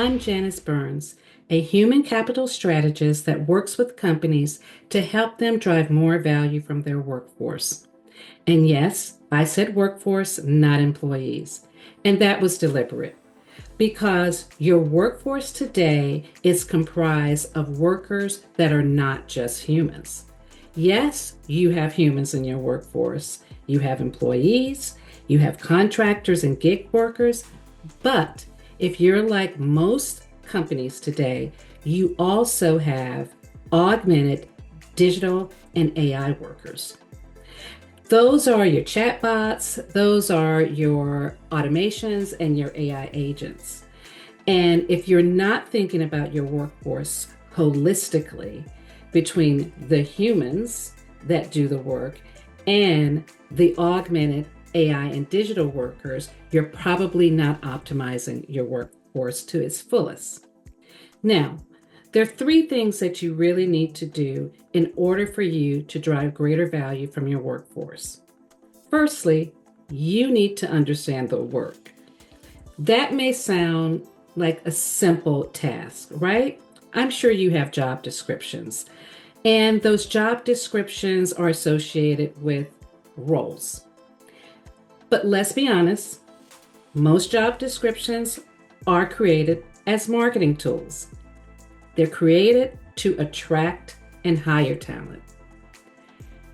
I'm Janice Burns, a human capital strategist that works with companies to help them drive more value from their workforce. And yes, I said workforce, not employees. And that was deliberate because your workforce today is comprised of workers that are not just humans. Yes, you have humans in your workforce. You have employees, you have contractors and gig workers, but if you're like most companies today, you also have augmented digital and AI workers. Those are your chatbots, those are your automations and your AI agents. And if you're not thinking about your workforce holistically between the humans that do the work and the augmented AI and digital workers, you're probably not optimizing your workforce to its fullest. Now, there are three things that you really need to do in order for you to drive greater value from your workforce. Firstly, you need to understand the work. That may sound like a simple task, right? I'm sure you have job descriptions, and those job descriptions are associated with roles. But let's be honest, most job descriptions are created as marketing tools. They're created to attract and hire talent.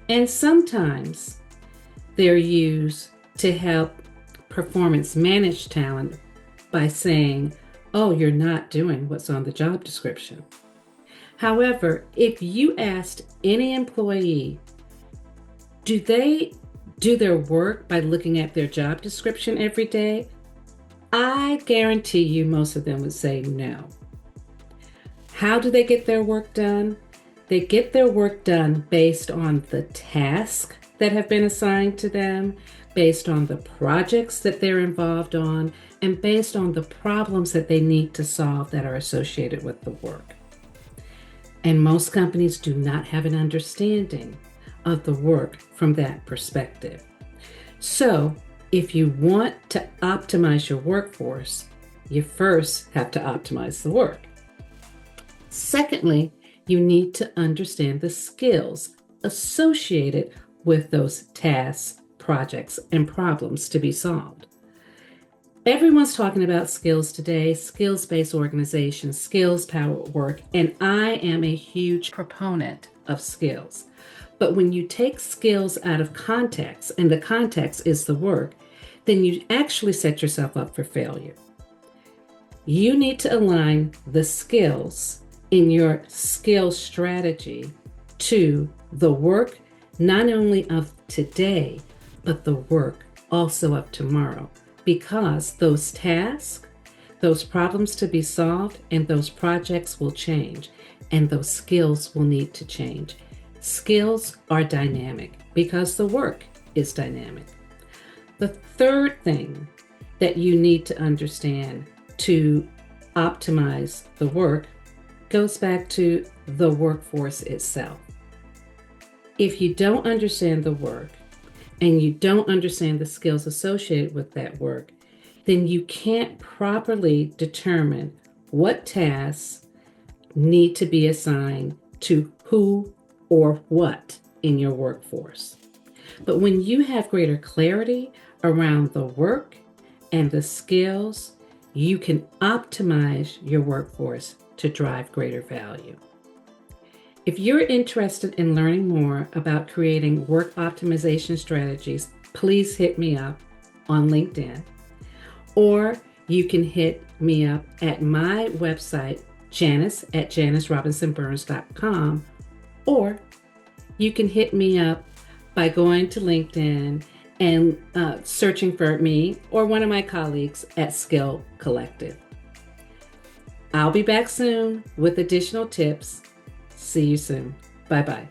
And sometimes they're used to help performance manage talent by saying, oh, you're not doing what's on the job description. However, if you asked any employee, do they do their work by looking at their job description every day? I guarantee you most of them would say no. How do they get their work done? They get their work done based on the tasks that have been assigned to them, based on the projects that they're involved on, and based on the problems that they need to solve that are associated with the work. And most companies do not have an understanding of the work from that perspective. So, if you want to optimize your workforce, you first have to optimize the work. Secondly, you need to understand the skills associated with those tasks, projects, and problems to be solved. Everyone's talking about skills today, skills-based organizations, skills-powered work, and I am a huge proponent of skills. But when you take skills out of context, and the context is the work, then you actually set yourself up for failure. You need to align the skills in your skill strategy to the work, not only of today, but the work also of tomorrow. Because those tasks, those problems to be solved, and those projects will change, and those skills will need to change. Skills are dynamic because the work is dynamic. The third thing that you need to understand to optimize the work goes back to the workforce itself. If you don't understand the work and you don't understand the skills associated with that work, then you can't properly determine what tasks need to be assigned to who or what in your workforce. But when you have greater clarity around the work and the skills, you can optimize your workforce to drive greater value. If you're interested in learning more about creating work optimization strategies, please hit me up on LinkedIn, or you can hit me up at my website, janice@janicerobinsonburns.com, or you can hit me up by going to LinkedIn and searching for me or one of my colleagues at Skill Collective. I'll be back soon with additional tips. See you soon. Bye-bye.